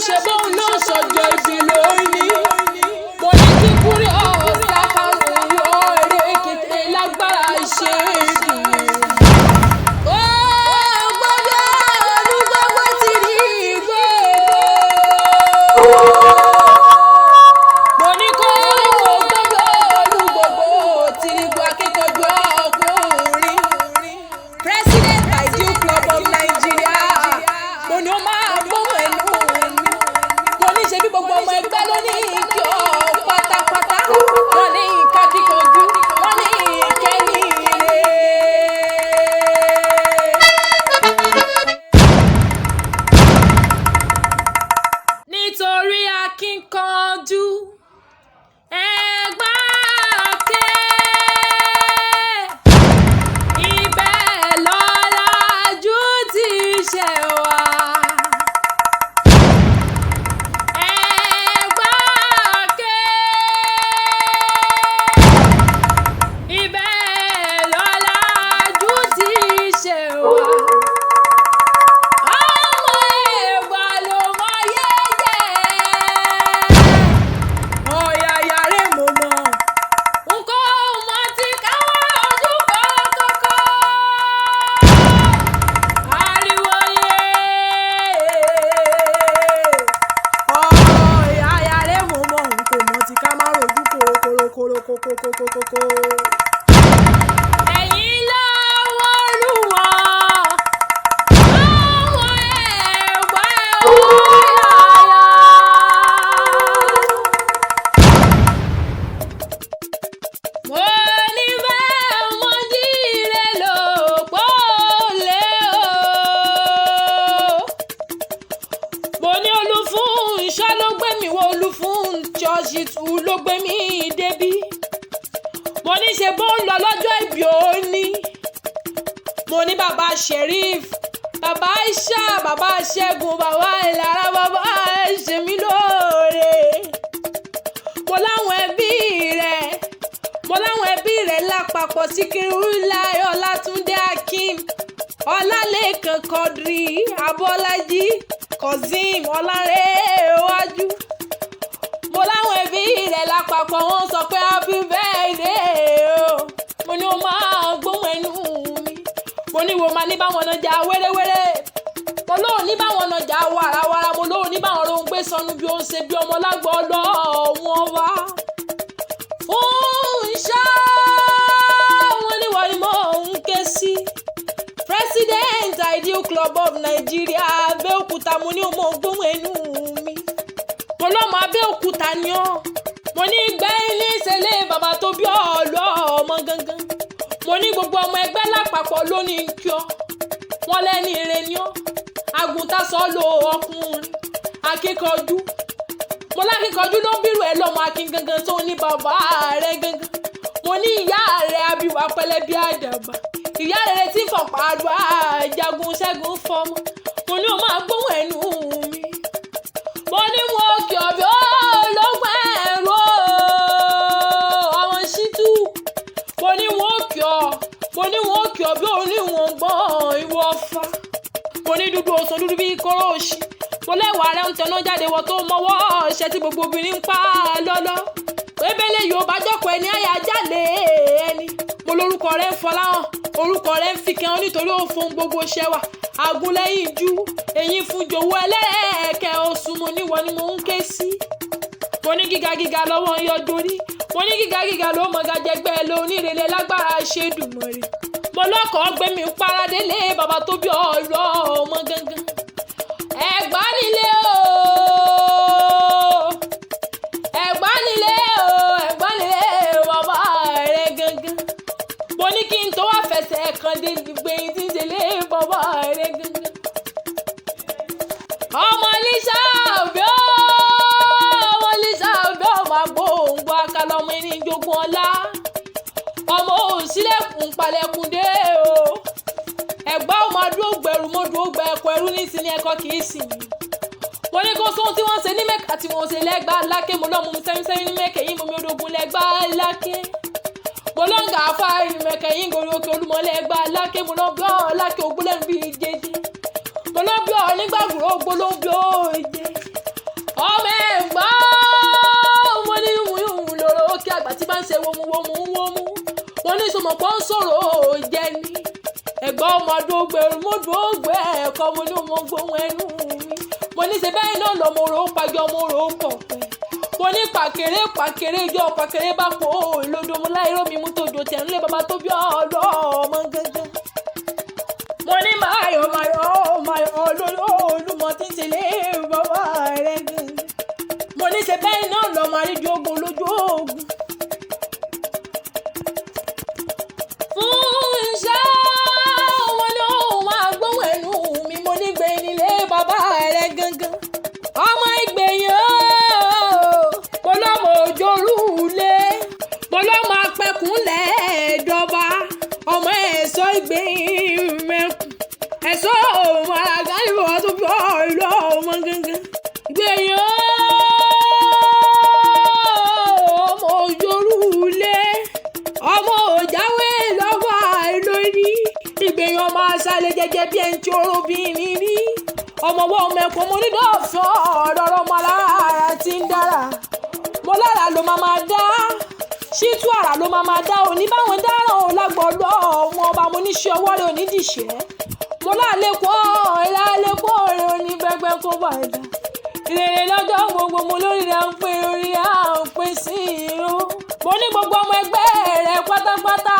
ṣe bóun náà sọ̀jọ̀ ìbí lónìí. Mo ní kí kúrò ọ̀sà karùn-ún yọ eré kété lágbára ṣe é dùn. Ó gbọ́dọ̀ ọdún gbogbo ti rí ìgbé. Mo ní kó gbọ́dọ̀ ọdún gbogbo ti rí ìgbé akíkanjú ọkùnrin. President Ideal Club of Nigeria. Mo ní ó máa gbóhùn ẹnu mi. Mo ní ṣe bí gbogbo ọmọ ẹgbẹ́ ló ní kí ọ pátápátá. Wọ́n ní ìka kíkanjú, wọ́n ní ìkẹ́ni ire. Nítorí akíkanjú ẹgbẹ́ ké. Ibẹ̀ lọ́làjú ti ṣẹ̀ wá. Ẹgbẹ́ ké. Ibẹ̀ lọ́làjú ti ṣẹ̀ wá. Ọmọ Ẹ̀gbá ló mọ yẹ́yẹ́. Ọ̀yàyà rẹ̀ mo mọ̀. Nǹkan ọmọ ti káwọ́ ojú kọ̀ọ̀kọ̀kọ̀. Ariwo yé. Ọ̀yàyà rẹ̀ mo mọ̀. Nǹkan ọmọ ti ká má rojú kòròkòròkòròkòròkòròkòrò. Ẹ̀yin lọ́wọ́ Olúwa. Ọmọ Ẹ̀gbá ọ̀yàyà. Mo ní bẹ́ẹ̀ mo jíire lòpó lé o. Mo ní Olúfúnṣọ́ ló gbé mi wọ Olúfúnṣọ́ṣìtù ló gbé mi débí. Mo ní ṣe bó ń lọ lọ́jọ́ ìbí òní. Mo ní bàbá Sheriff, bàbá Aisha, bàbá Ṣẹ́gun, bàbá Ìlara, bàbá Ṣèmí lóore. Mo láwọn ẹbí rẹ̀ lápapọ̀ Síkírùláì, Ọlátúndé Akeem, Ọlálékan Quadri, Abọ́lájí, Kazeem, Ọlárẹ̀wájú. Mo láwọn ẹbí rẹ̀ lápapọ̀ wọ́n sọ pé happy birthday o. Mo ní o máa gbóhùn ẹnu mi. Mo ní wo máa ní báwọn náà jà wéréwéré. Mo lóò ní báwọn náà jà wàràwàrà. Mo lóò ní báwọn rohun gbé sọnù bí ó ń ṣe bí ọmọ lágbọ́ ọlọ́wọ́n wá. Fúnṣọ́ wọ́n ní wọ́n ni mò ń ké sí. President Ideal Club of Nigeria Abẹ́òkúta. Mo ní o mọ̀ gbóhùn ẹnu mi. Mo lọ́mọ Abẹ́òkúta ni ọ́. Mo ní gbẹ́yìn ní ìṣẹ̀lẹ̀ bàbá tó bí ọ̀lọ́ ọmọ gangan. Mo ní gbogbo ọmọ ẹgbẹ́ lápapọ̀ ló ní kí ọ. Wọ́n lẹ́ni ire ni ọ́. Àgùntàn sọ lo ọkùnrin. Akíkanjú. Mo lákíkanjú ló ń bírù ẹ lọ́mọ akin gangan tó ní bàbá rẹ̀ gangan. Mo ní ìyá rẹ̀ abíwá pẹlẹbí àdàbà. Ìyá rẹ̀ tí ń fọ̀pá àdúrà jagun ṣẹ́gun fọmọ. Mo ní o máa gbóhùn ẹnu mi. Mo ní mo kì ọ́ bí ológun ẹ̀rọ àwọn ṣítú. Mo ní wọ́n kì ọ́ bí oníwọ̀n gbọ́n ìwọ ọ̀fà. Mo ní dúdú ọ̀sán dúdú bí kóró òṣì. Mo lẹ́wà rẹ̀ ń tẹná jáde wọ tó mọ́wọ́ ṣẹ́ tí gbogbo obìnrin ń pa lọ́lọ́. Ebele Yorùbá jọ́kọ̀ ẹni àyà jálè ẹni. Mo lórúkọ rẹ̀ ń fọláhàn, orúkọ rẹ̀ ń fi kẹ́hán nítorí ó fún gbogbo ṣẹ́wà. Agúnlẹ́yìn ju èyí fún jòwó ẹlẹ́ẹ̀kẹ́ oṣù. Mo ní wọ́n ni mo ń ké sí. Mo ní gíga lọ́wọ́ yọjú rí. Mo ní gíga ló mọ̀gá jẹgbẹ́ ló onírèlè lágbára ṣe dùnmọ̀rẹ́. Mo lọ́kọ̀ọ́ gbé mi paradélé bàbá tó bí ọ̀rọ̀ ọmọ gangan. Ẹ̀gbá nílé o. Ẹ̀gbá nílé o. Ẹ̀gbá nílé bàbá rẹ̀ gangan. Mo ní kí n tó wá fẹsẹ̀ kan dé gbẹ̀yìn tí ń ṣe lé bàbá rẹ̀ gangan. Ọmọ Lísà òbí ó. Ọmọ Lísà òbí ó máa gbóngbó akalọ́mọ ẹni jogún ọlá. Ọmọ òsílẹ̀kùn palẹ̀kùn dé o. Ẹ̀gbá ò máa dúró gbẹ̀rù mo dúró gbẹ ẹ̀kọ́ ẹrú ní ìsinmi ẹ̀kọ́ kì í sìn mí. Mo ní kó sóhun tí wọ́n ṣe ní Mẹ́kà tí wọ́n ṣe lẹ́gbàá lákè. Mo lọ́ọ́ mú mi sẹ́yìn ní Mẹ́kà yìí mo mi odògùn lẹ́gbàá lákè. Mo lọ́ọ́ ń gà á fà Mẹ́kà yìí gorí òkè Olúmọ lẹ́gbàá lákè. Mo lọ́ọ́ bí ọ̀ lákè ògbólẹ́nu bíi jẹjẹ. Mo lọ́ọ́ bí ọ̀ nígbàgbọ́ ògbólóhùn bí ó jẹ. ọmọ ẹ̀gbá mo ní yùn lóró kí àgbà tí bá ń ṣe wómúwómú mo ní sọmọpọ̀ ń sọ̀rọ̀ jẹ ní ẹ̀gbọ́n ọmọdún gbẹrù mọ́dún ògbẹ́ ẹ̀kọ́ mo ní mo gbóhùn ẹnu mi mo ní ṣe bẹ́ẹ̀ náà lọ mo rò ó pàjọ mo rò ó pọ̀ pẹ́ mo ní pàkèrè ìjọ pàkèrè bá pò ó lódò mo láìró mi mú tòjò tẹ̀ ń lé bàbá tó bí ọ̀dọ́ ọmọ gángan mo ní máyọ̀ olúmọ tí ń ṣe lé bàbá rẹ̀ gángan mo ní ṣe bẹ́ẹ̀ náà lọ máa rí jogun lójú ogun fún iṣẹ́ wọn ni òun máa gbóhùn ẹnu mi mo ní gbé nílé bàbá rẹ̀ gángan ọmọ ìgbẹ̀yìn mo lọ́mọ òjòrú lé mo lọ́mọ apẹ̀kúnlẹ̀ ẹ̀dọ́ba ọmọ ẹ̀ṣọ́ ìgbẹ̀yìn mẹ́kù ẹ̀ṣọ́ ọmọ àgáyìnbó tó fi ọ̀rọ̀ ọmọ gángan ìgbẹ̀yìn ọmọ òjòrú lé ọmọ òjáwé lọ́wọ́ àìlórí ìgbẹ̀yìn ọmọ aṣálẹ̀ jẹjẹ bí ẹni tí oró bí níní ọmọ ọwọ́ ọmọ ẹ̀kọ́ mo nílò ọ̀fẹ́ ọ̀dọ́rọ̀ ọmọ alára tí ń dára mo lára ló máa dá ṣítú àrà ló máa dá òní báwọn dáràn ò lágbọ̀ọ́lọ́ ọmọ ọba mo níṣẹ́ ọwọ́ rẹ̀ onídìṣẹ́ mo lálékọ́ rẹ̀ oníbẹ́gbẹ́ kó bá ẹ̀dá ìrèrè lọ́jọ́ gbogbo mo lórí rẹ̀ ń pè orí rẹ̀ à ń pè sí irú mo ní gbogbo ọmọ ẹgbẹ́ rẹ̀ pátápátá